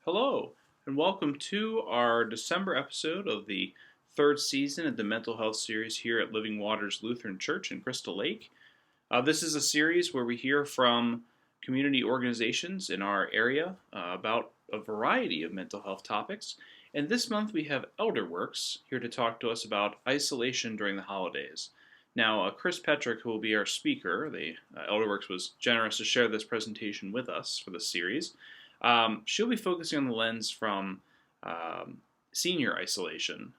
Hello, and welcome to our December episode of the third season of the mental health series here at Living Waters Lutheran Church in Crystal Lake. This is a series where we hear from community organizations in our area about a variety of mental health topics. And this month we have ElderWorks here to talk to us about isolation during the holidays. Now, Chris Petrick, who will be our speaker, ElderWorks was generous to share this presentation with us for the series. She'll be focusing on the lens from um, senior isolation,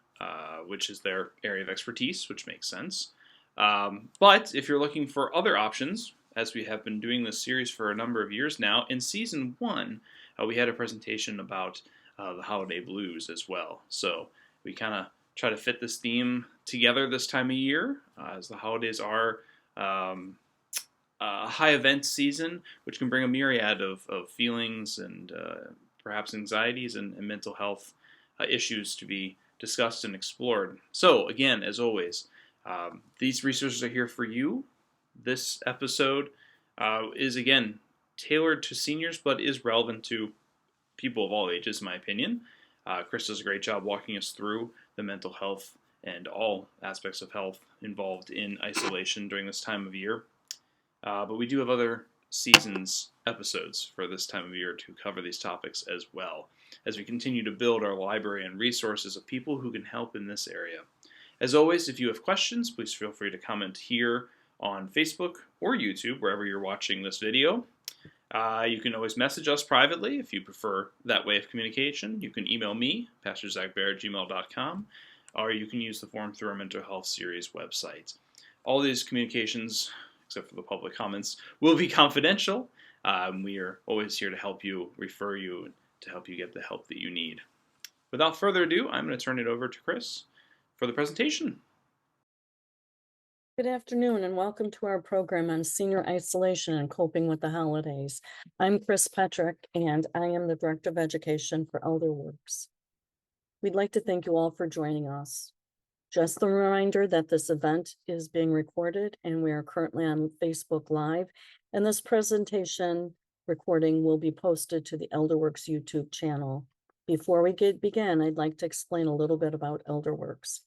which is their area of expertise, which makes sense. But if you're looking for other options, as we have been doing this series for a number of years now, in season one, we had a presentation about the holiday blues as well. So we kind of try to fit this theme together this time of year, as the holidays are a high event season, which can bring a myriad of feelings and perhaps anxieties and mental health issues to be discussed and explored. So, again, as always, these resources are here for you. This episode is, again, tailored to seniors, but is relevant to people of all ages, in my opinion. Chris does a great job walking us through the mental health and all aspects of health involved in isolation during this time of year. But we do have other seasons episodes for this time of year to cover these topics as well, as we continue to build our library and resources of people who can help in this area. As always, if you have questions, please feel free to comment here on Facebook or YouTube, wherever you're watching this video. You can always message us privately if you prefer that way of communication. You can email me, pastorzachbear@gmail.com, or you can use the form through our mental health series website. All these communications, except for the public comments, will be confidential. We are always here to help you, refer you, to help you get the help that you need. Without further ado, I'm going to turn it over to Chris for the presentation. Good afternoon and welcome to our program on senior isolation and coping with the holidays. I'm Chris Petrick and I am the Director of Education for ElderWorks. We'd like to thank you all for joining us. Just a reminder that this event is being recorded and we are currently on Facebook Live, and this presentation recording will be posted to the ElderWorks YouTube channel. Before we begin, I'd like to explain a little bit about ElderWorks.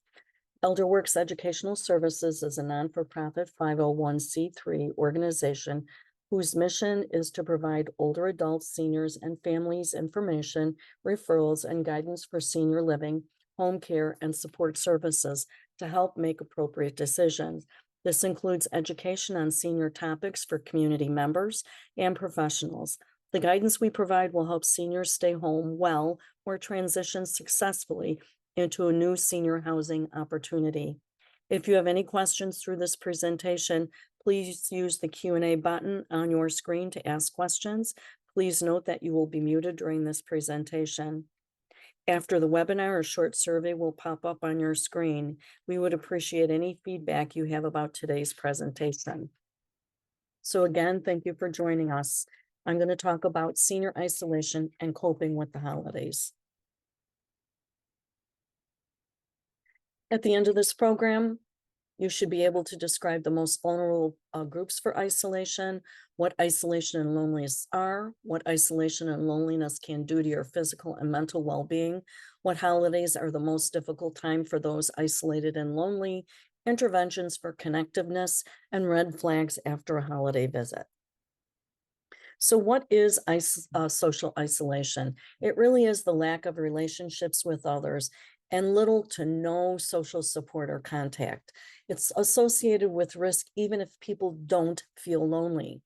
ElderWorks Educational Services is a non-for-profit 501c3 organization whose mission is to provide older adults, seniors, and families information, referrals, and guidance for senior living, home care, and support services to help make appropriate decisions. This includes education on senior topics for community members and professionals. The guidance we provide will help seniors stay home well or transition successfully into a new senior housing opportunity. If you have any questions through this presentation, please use the Q&A button on your screen to ask questions. Please note that you will be muted during this presentation. After the webinar, a short survey will pop up on your screen. We would appreciate any feedback you have about today's presentation. So again, thank you for joining us. I'm going to talk about senior isolation and coping with the holidays. At the end of this program, you should be able to describe the most vulnerable groups for isolation, what isolation and loneliness are, what isolation and loneliness can do to your physical and mental well-being, what holidays are the most difficult time for those isolated and lonely, interventions for connectiveness, and red flags after a holiday visit. So what is social isolation? It really is the lack of relationships with others and little to no social support or contact. It's associated with risk even if people don't feel lonely.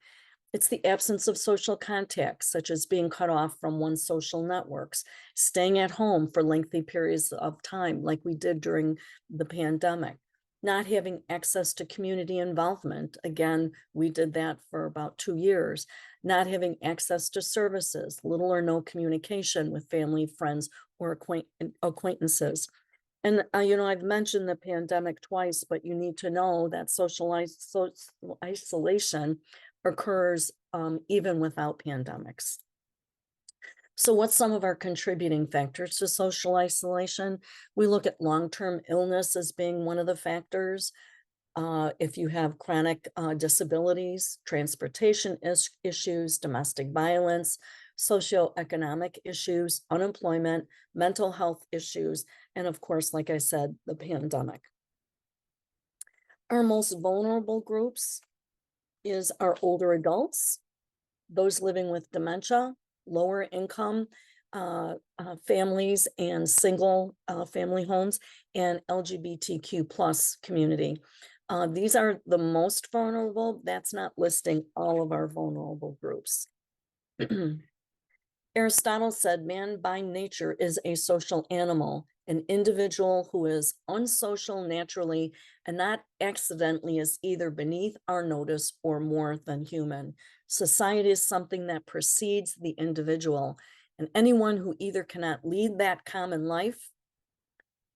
It's the absence of social contact, such as being cut off from one's social networks, staying at home for lengthy periods of time, like we did during the pandemic, not having access to community involvement. Again, we did that for about 2 years, not having access to services, little or no communication with family, friends, or acquaintances. And, I've mentioned the pandemic twice, but you need to know that social isolation occurs even without pandemics. So what's some of our contributing factors to social isolation? We look at long-term illness as being one of the factors. If you have chronic disabilities, transportation issues, domestic violence, socioeconomic issues, unemployment, mental health issues, and of course, like I said, the pandemic. Our most vulnerable groups is our older adults, those living with dementia, lower income families and single family homes, and LGBTQ plus community. These are the most vulnerable. That's not listing all of our vulnerable groups. Aristotle said, man by nature is a social animal. An individual who is unsocial naturally and not accidentally is either beneath our notice or more than human. Society is something that precedes the individual, and anyone who either cannot lead that common life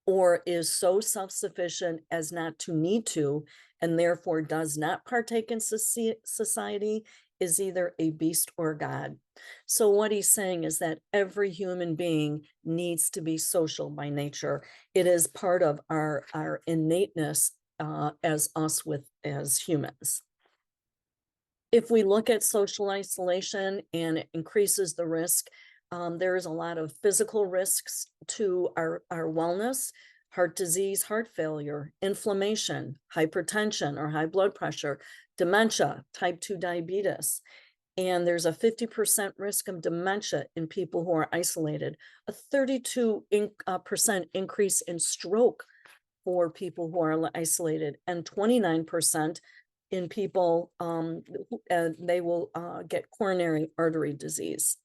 or is so self-sufficient as not to need to, and therefore does not partake in society, is either a beast or God. So what he's saying is that every human being needs to be social by nature. It is part of our innateness as humans. If we look at social isolation and it increases the risk, there is a lot of physical risks to our wellness: heart disease, heart failure, inflammation, hypertension or high blood pressure, dementia, type 2 diabetes. And there's a 50% risk of dementia in people who are isolated, a 32% increase in stroke for people who are isolated, and 29% in people, they will get coronary artery disease.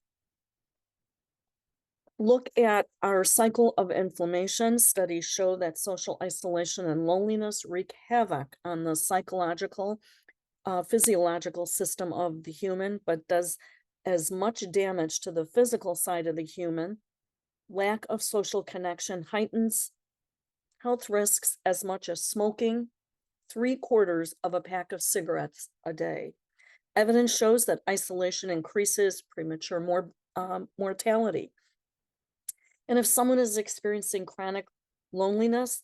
Look at our cycle of inflammation. Studies show that social isolation and loneliness wreak havoc on the psychological, physiological system of the human, but does as much damage to the physical side of the human. Lack of social connection heightens health risks as much as smoking 3/4 of a pack of cigarettes a day. Evidence shows that isolation increases premature mortality. And if someone is experiencing chronic loneliness,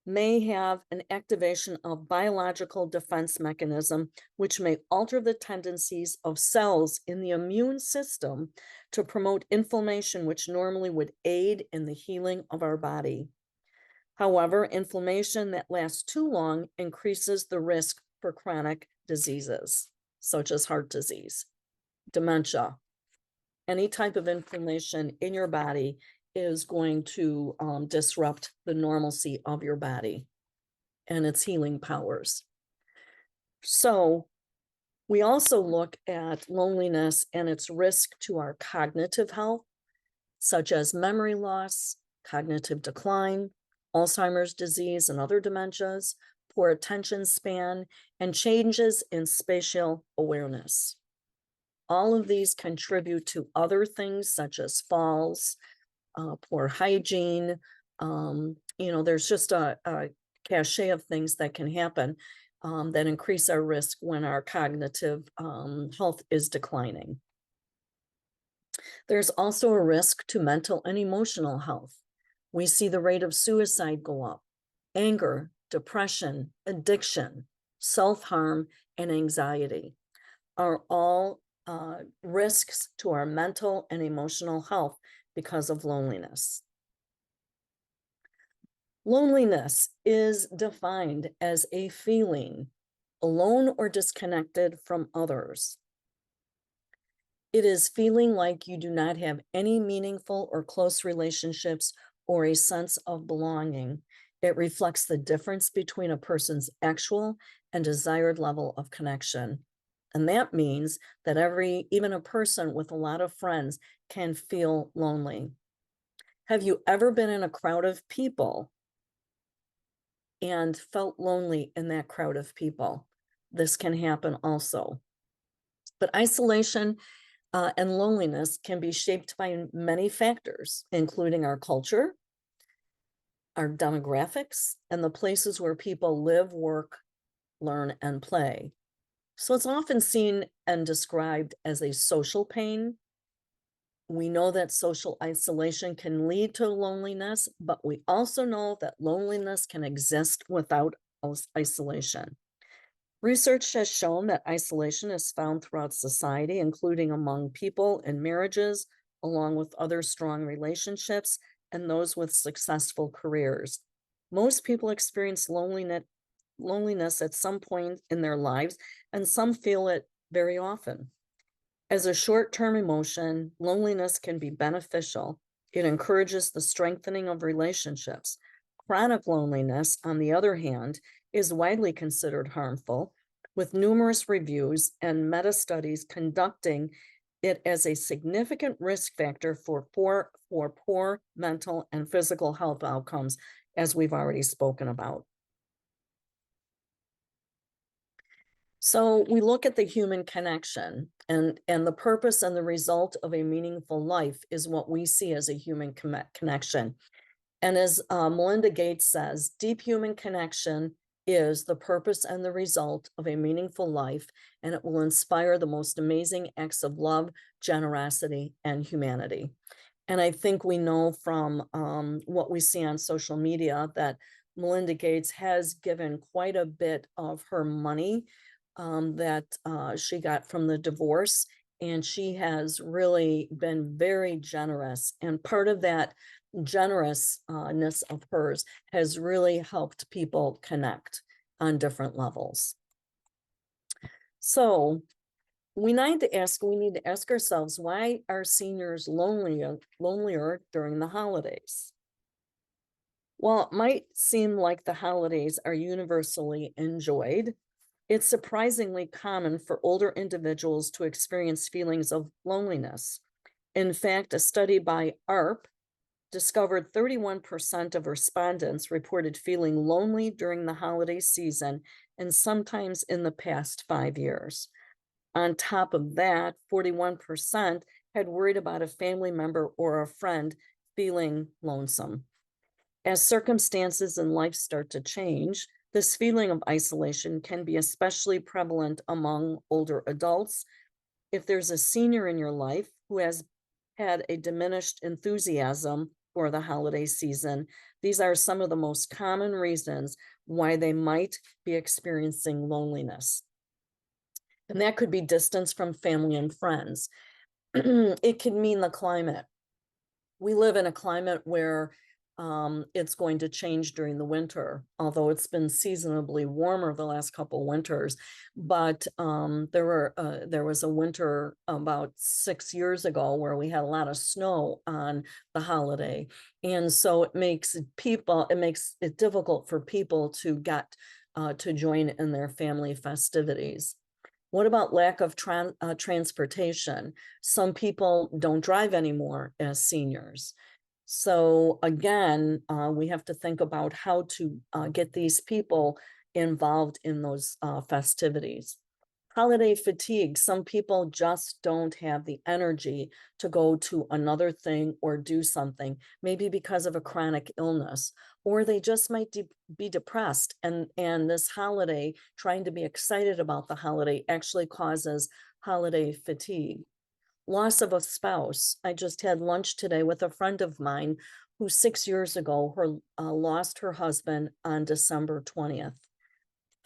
may have an activation of biological defense mechanism, which may alter the tendencies of cells in the immune system to promote inflammation, which normally would aid in the healing of our body. However, inflammation that lasts too long increases the risk for chronic diseases, such as heart disease, dementia. Any type of inflammation in your body is going to disrupt the normalcy of your body and its healing powers. So we also look at loneliness and its risk to our cognitive health, such as memory loss, cognitive decline, Alzheimer's disease and other dementias, poor attention span, and changes in spatial awareness. All of these contribute to other things such as falls, poor hygiene. There's just a cachet of things that can happen that increase our risk when our cognitive health is declining. There's also a risk to mental and emotional health. We see the rate of suicide go up, anger, depression, addiction, self-harm, and anxiety are all risks to our mental and emotional health because of loneliness. Loneliness is defined as a feeling alone or disconnected from others. It is feeling like you do not have any meaningful or close relationships or a sense of belonging. It reflects the difference between a person's actual and desired level of connection. And that means that even a person with a lot of friends can feel lonely. Have you ever been in a crowd of people and felt lonely in that crowd of people? This can happen also. But isolation and loneliness can be shaped by many factors, including our culture, our demographics, and the places where people live, work, learn, and play. So it's often seen and described as a social pain. We know that social isolation can lead to loneliness, but we also know that loneliness can exist without isolation. Research has shown that isolation is found throughout society, including among people in marriages, along with other strong relationships and those with successful careers. Most people experience loneliness at some point in their lives, and some feel it very often. As a short-term emotion, loneliness can be beneficial. It encourages the strengthening of relationships. Chronic loneliness, on the other hand, is widely considered harmful, with numerous reviews and meta studies conducting it as a significant risk factor for poor mental and physical health outcomes, as we've already spoken about. So we look at the human connection, and the purpose and the result of a meaningful life is what we see as a human connection. And as Melinda Gates says, deep human connection is the purpose and the result of a meaningful life, and it will inspire the most amazing acts of love, generosity, and humanity. And I think we know from what we see on social media that Melinda Gates has given quite a bit of her money that she got from the divorce, and she has really been very generous. And part of that generousness of hers has really helped people connect on different levels. So we need to ask ourselves, why are seniors lonelier during the holidays? While it might seem like the holidays are universally enjoyed, it's surprisingly common for older individuals to experience feelings of loneliness. In fact, a study by AARP discovered 31% of respondents reported feeling lonely during the holiday season, and sometimes in the past 5 years. On top of that, 41% had worried about a family member or a friend feeling lonesome. As circumstances in life start to change, this feeling of isolation can be especially prevalent among older adults. If there's a senior in your life who has had a diminished enthusiasm for the holiday season, these are some of the most common reasons why they might be experiencing loneliness. And that could be distance from family and friends. It could mean the climate. We live in a climate where it's going to change during the winter, although it's been seasonably warmer the last couple winters. But there was a winter about 6 years ago where we had a lot of snow on the holiday, and so it makes it difficult for people to get to join in their family festivities. What about lack of transportation? Some people don't drive anymore as seniors. So again, we have to think about how to get these people involved in those festivities. Holiday fatigue. Some people just don't have the energy to go to another thing or do something, maybe because of a chronic illness, or they just might be depressed. And this holiday, trying to be excited about the holiday, actually causes holiday fatigue. Loss of a spouse. I just had lunch today with a friend of mine who 6 years ago lost her husband on December 20th.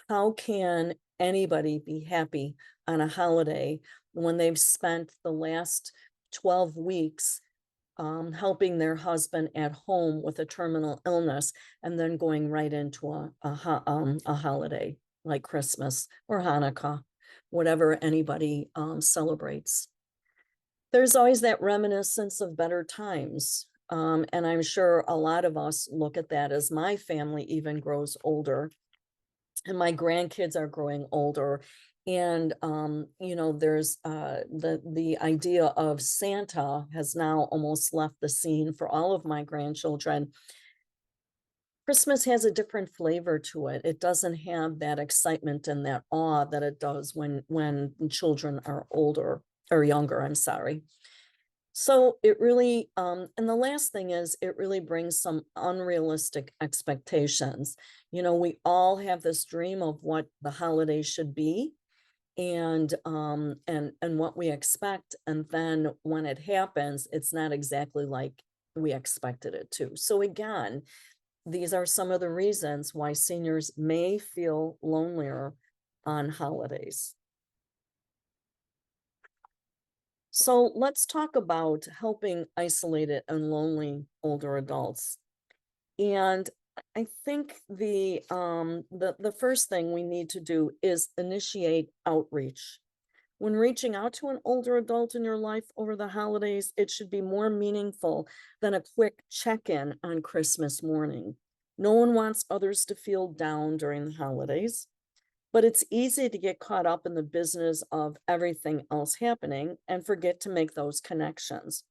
How can anybody be happy on a holiday when they've spent the last 12 weeks helping their husband at home with a terminal illness, and then going right into a holiday like Christmas or Hanukkah, whatever anybody celebrates? There's always that reminiscence of better times. And I'm sure a lot of us look at that as my family even grows older and my grandkids are growing older. And there's the idea of Santa has now almost left the scene for all of my grandchildren. Christmas has a different flavor to it. It doesn't have that excitement and that awe that it does when children are older or younger, I'm sorry. So it really, and the last thing is, it really brings some unrealistic expectations. We all have this dream of what the holiday should be, and what we expect, and then when it happens, it's not exactly like we expected it to. So again, these are some of the reasons why seniors may feel lonelier on holidays. So let's talk about helping isolated and lonely older adults. And I think the first thing we need to do is initiate outreach. When reaching out to an older adult in your life over the holidays, it should be more meaningful than a quick check-in on Christmas morning. No one wants others to feel down during the holidays, but it's easy to get caught up in the business of everything else happening and forget to make those connections.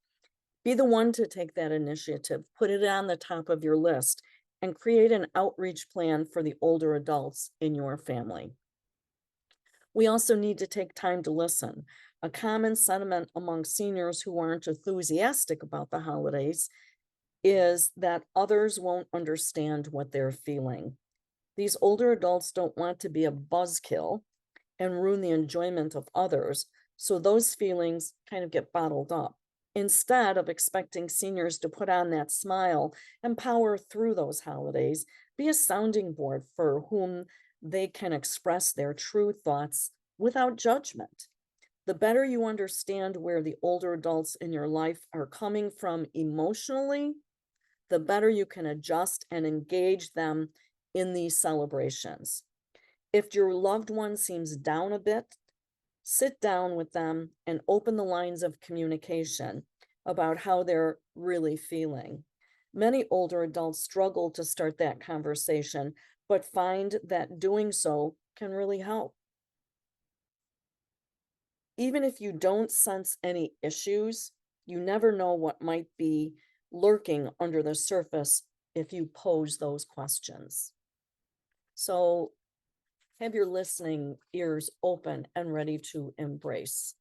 Be the one to take that initiative, put it on the top of your list, and create an outreach plan for the older adults in your family. We also need to take time to listen. A common sentiment among seniors who aren't enthusiastic about the holidays is that others won't understand what they're feeling. These older adults don't want to be a buzzkill and ruin the enjoyment of others, so those feelings kind of get bottled up. Instead of expecting seniors to put on that smile and power through those holidays, be a sounding board for whom they can express their true thoughts without judgment. The better you understand where the older adults in your life are coming from emotionally, the better you can adjust and engage them in these celebrations. If your loved one seems down a bit, sit down with them and open the lines of communication about how they're really feeling. Many older adults struggle to start that conversation, but find that doing so can really help. Even if you don't sense any issues, you never know what might be lurking under the surface if you pose those questions. So have your listening ears open and ready to embrace.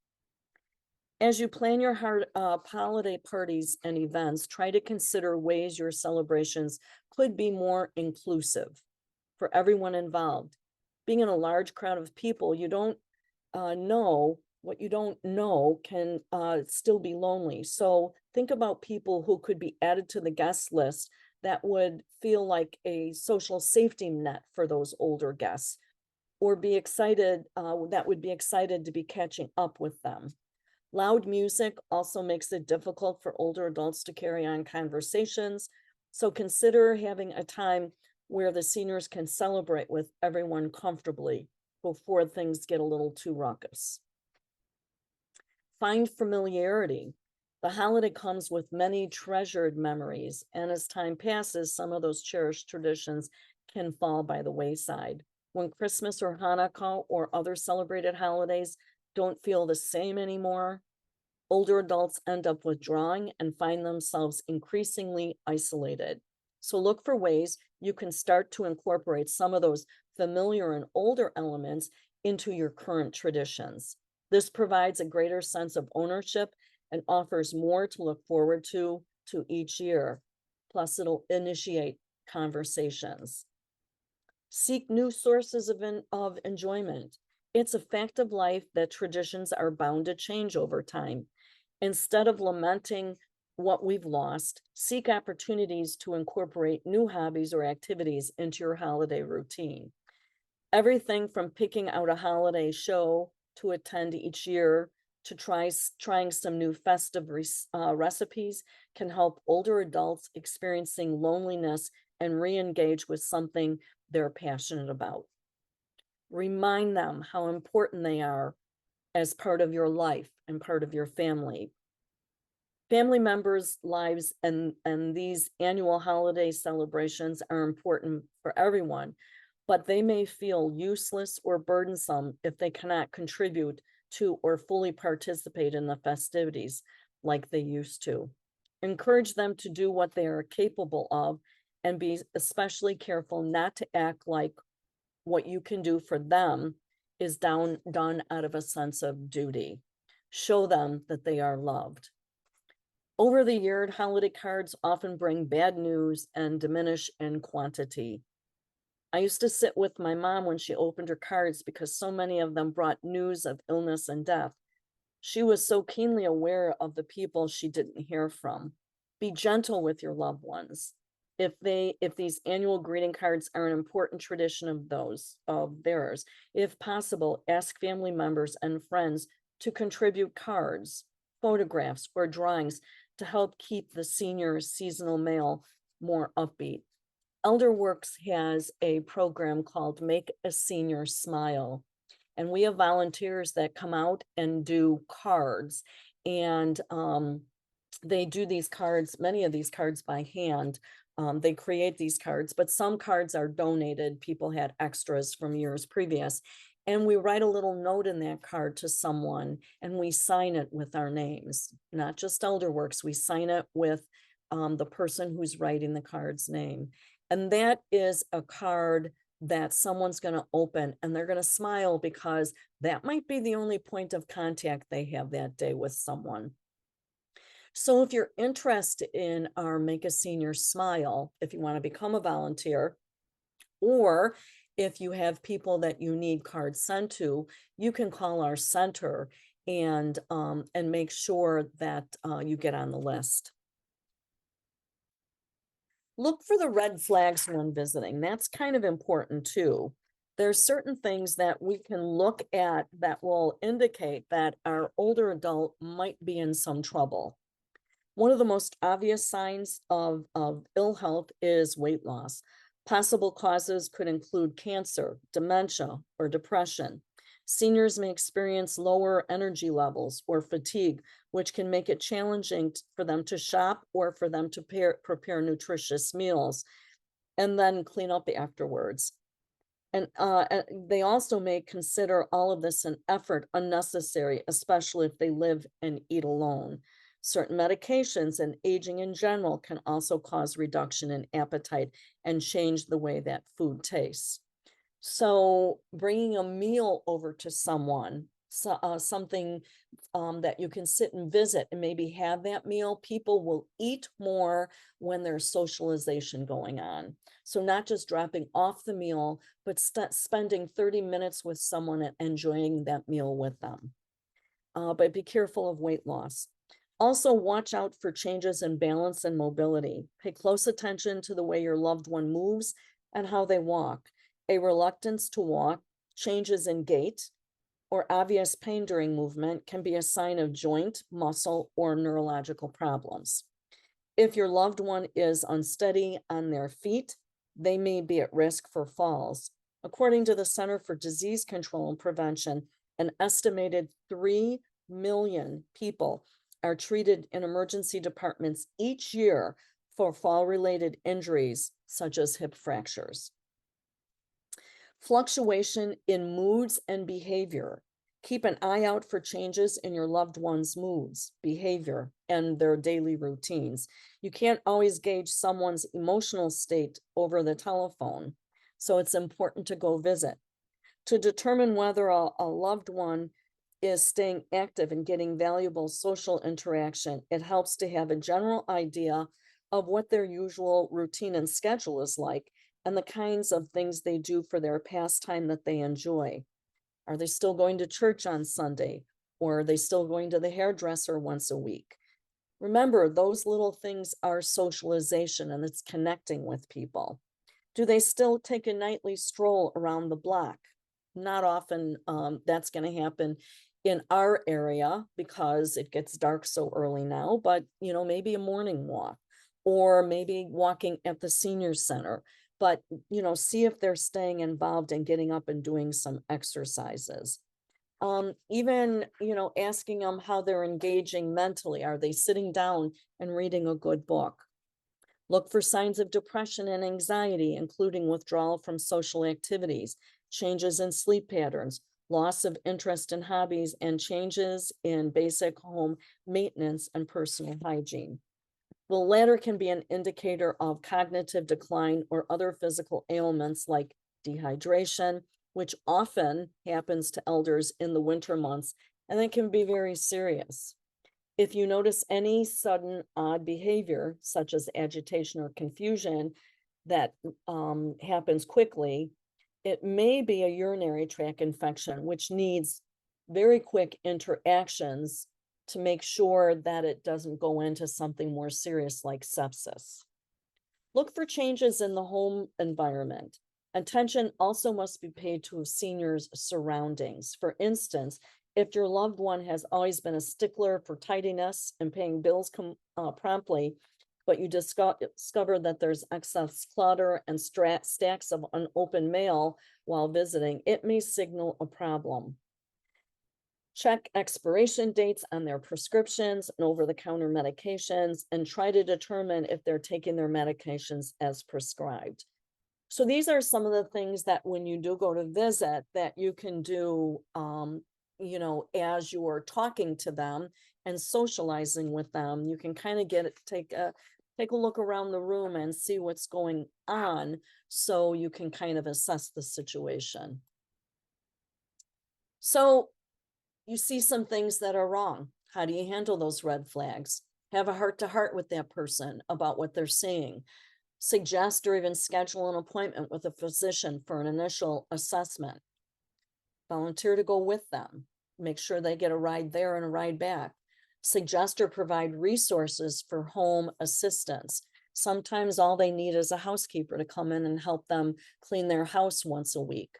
As you plan your holiday parties and events, try to consider ways your celebrations could be more inclusive for everyone involved. Being in a large crowd of people, you don't know what you don't know can still be lonely. So think about people who could be added to the guest list that would feel like a social safety net for those older guests, or be excited, that would be excited to be catching up with them. Loud music also makes it difficult for older adults to carry on conversations. So consider having a time where the seniors can celebrate with everyone comfortably before things get a little too raucous. Find familiarity. The holiday comes with many treasured memories, and as time passes, some of those cherished traditions can fall by the wayside. When Christmas or Hanukkah or other celebrated holidays don't feel the same anymore, older adults end up withdrawing and find themselves increasingly isolated. So look for ways you can start to incorporate some of those familiar and older elements into your current traditions. This provides a greater sense of ownership and offers more to look forward to each year. Plus, it'll initiate conversations. Seek new sources of enjoyment. It's a fact of life that traditions are bound to change over time. Instead of lamenting what we've lost, seek opportunities to incorporate new hobbies or activities into your holiday routine. Everything from picking out a holiday show to attend each year to trying some new festive recipes can help older adults experiencing loneliness and re-engage with something they're passionate about. Remind them how important they are as part of your life and part of your family. Family members' lives and these annual holiday celebrations are important for everyone, but they may feel useless or burdensome if they cannot contribute to or fully participate in the festivities like they used to. Encourage them to do what they are capable of and be especially careful not to act like what you can do for them is done out of a sense of duty. Show them that they are loved. Over the year, holiday cards often bring bad news and diminish in quantity. I used to sit with my mom when she opened her cards because so many of them brought news of illness and death. She was so keenly aware of the people she didn't hear from. Be gentle with your loved ones. if these annual greeting cards are an important tradition of theirs. If possible, ask family members and friends to contribute cards, photographs, or drawings to help keep the senior seasonal mail more upbeat. ElderWorks has a program called Make a Senior Smile. And we have volunteers that come out and do cards. And they do these cards, many of these cards by hand. They create these cards, but some cards are donated. People had extras from years previous. And we write a little note in that card to someone and we sign it with our names, not just ElderWorks. We sign it with the person who's writing the card's name. And that is a card that someone's going to open and they're going to smile because that might be the only point of contact they have that day with someone. So if you're interested in our Make a Senior Smile, if you want to become a volunteer, or if you have people that you need cards sent to, you can call our center and make sure that you get on the list. Look for the red flags when visiting. That's kind of important too. There's certain things that we can look at that will indicate that our older adult might be in some trouble. One of the most obvious signs of ill health is weight loss. Possible causes could include cancer, dementia, or depression. Seniors may experience lower energy levels or fatigue, which can make it challenging for them to shop or for them to prepare nutritious meals and then clean up afterwards. And they also may consider all of this an effort unnecessary, especially if they live and eat alone. Certain medications and aging in general can also cause reduction in appetite and change the way that food tastes. So bringing a meal over to someone, something that you can sit and visit and maybe have that meal, people will eat more when there's socialization going on. So not just dropping off the meal, but spending 30 minutes with someone and enjoying that meal with them. But be careful of weight loss. Also, watch out for changes in balance and mobility. Pay close attention to the way your loved one moves and how they walk. A reluctance to walk, changes in gait, or obvious pain during movement can be a sign of joint, muscle, or neurological problems. If your loved one is unsteady on their feet, they may be at risk for falls. According to the Center for Disease Control and Prevention, an estimated 3 million people are treated in emergency departments each year for fall-related injuries, such as hip fractures. Fluctuation in moods and behavior. Keep an eye out for changes in your loved one's moods, behavior, and their daily routines. You can't always gauge someone's emotional state over the telephone, so it's important to go visit. To determine whether a loved one is staying active and getting valuable social interaction, it helps to have a general idea of what their usual routine and schedule is like and the kinds of things they do for their pastime that they enjoy. Are they still going to church on Sunday? Or are they still going to the hairdresser once a week? Remember, those little things are socialization and it's connecting with people. Do they still take a nightly stroll around the block? Not often that's going to happen in our area because it gets dark so early now, but maybe a morning walk or maybe walking at the senior center. But, see if they're staying involved and getting up and doing some exercises. Even, asking them how they're engaging mentally. Are they sitting down and reading a good book? Look for signs of depression and anxiety, including withdrawal from social activities, changes in sleep patterns, loss of interest in hobbies, and changes in basic home maintenance and personal hygiene. The latter can be an indicator of cognitive decline or other physical ailments like dehydration, which often happens to elders in the winter months, and it can be very serious. If you notice any sudden odd behavior, such as agitation or confusion that happens quickly, it may be a urinary tract infection, which needs very quick interactions to make sure that it doesn't go into something more serious like sepsis. Look for changes in the home environment. Attention also must be paid to a senior's surroundings. For instance, if your loved one has always been a stickler for tidiness and paying bills promptly, but you discover that there's excess clutter and stacks of unopened mail while visiting, it may signal a problem. Check expiration dates on their prescriptions and over-the-counter medications and try to determine if they're taking their medications as prescribed. So these are some of the things that when you do go to visit that you can do, as you're talking to them and socializing with them, you can kind of take a look around the room and see what's going on so you can kind of assess the situation. So you see some things that are wrong. How do you handle those red flags? Have a heart-to-heart with that person about what they're seeing. Suggest or even schedule an appointment with a physician for an initial assessment. Volunteer to go with them. Make sure they get a ride there and a ride back. Suggest or provide resources for home assistance. Sometimes all they need is a housekeeper to come in and help them clean their house once a week.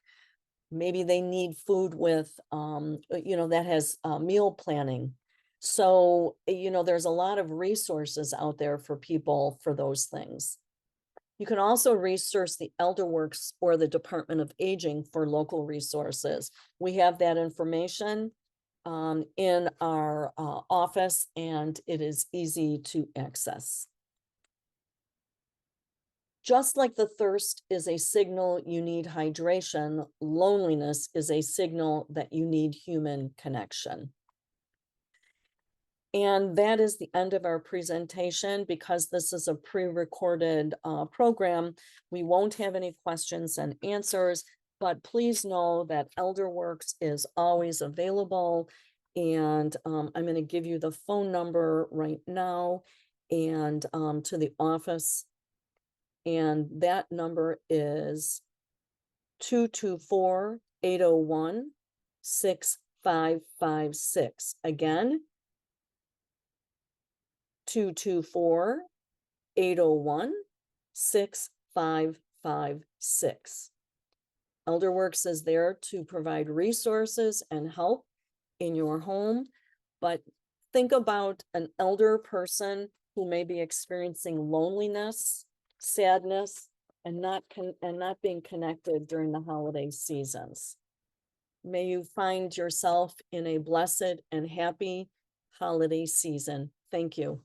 Maybe they need food with, that has meal planning. So, there's a lot of resources out there for people for those things. You can also research the ElderWorks or the Department of Aging for local resources. We have that information in our office, and it is easy to access. Just like the thirst is a signal you need hydration, loneliness is a signal that you need human connection. And that is the end of our presentation. Because this is a pre-recorded program, we won't have any questions and answers, but please know that ElderWorks is always available. And I'm going to give you the phone number right now and to the office. And that number is 224-801-6556. Again, 224-801-6556. ElderWorks is there to provide resources and help in your home, but think about an elder person who may be experiencing loneliness, sadness, and not being connected during the holiday seasons. May you find yourself in a blessed and happy holiday season. Thank you.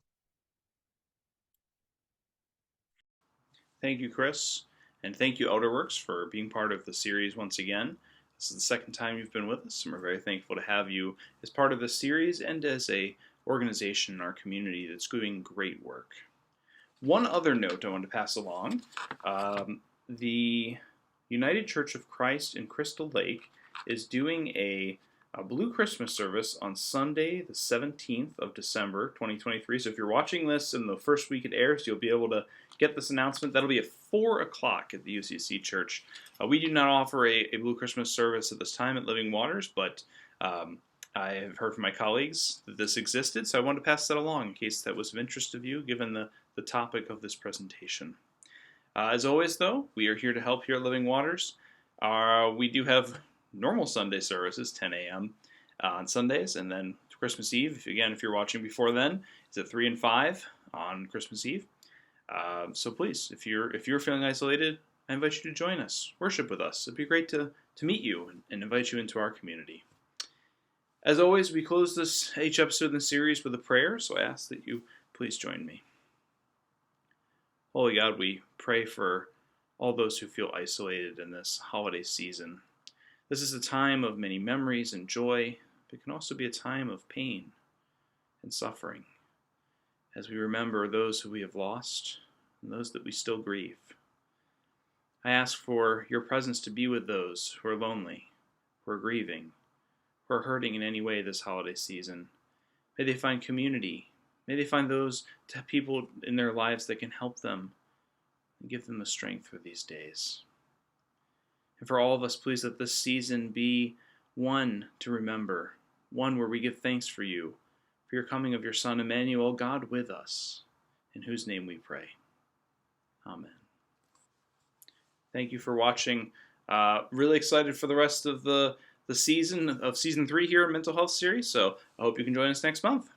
Thank you, Chris. And thank you, ElderWorks, for being part of the series once again. This is the second time you've been with us, and we're very thankful to have you as part of this series and as a organization in our community that's doing great work. One other note I want to pass along, the United Church of Christ in Crystal Lake is doing a Blue Christmas service on Sunday, the 17th of December, 2023. So if you're watching this in the first week it airs, you'll be able to get this announcement. That'll be at 4 o'clock at the UCC Church. We do not offer a Blue Christmas service at this time at Living Waters, but I have heard from my colleagues that this existed, so I wanted to pass that along in case that was of interest to you, given the topic of this presentation. As always, though, we are here to help here at Living Waters. We do have normal Sunday services, 10 a.m. On Sundays, and then Christmas Eve, if you're watching before then, it's at 3 and 5 on Christmas Eve. So please, if you're feeling isolated, I invite you to join us, worship with us. It'd be great to meet you and invite you into our community. As always, we close each episode in the series with a prayer, so I ask that you please join me. Holy God, we pray for all those who feel isolated in this holiday season. This is a time of many memories and joy, but it can also be a time of pain and suffering as we remember those who we have lost and those that we still grieve. I ask for your presence to be with those who are lonely, who are grieving, who are hurting in any way this holiday season. May they find community. May they find those people in their lives that can help them and give them the strength for these days. And for all of us, please let this season be one to remember, one where we give thanks for you, for your coming of your Son, Emmanuel, God with us, in whose name we pray. Amen. Thank you for watching. Really excited for the rest of the season of season 3 here in Mental Health Series. So I hope you can join us next month.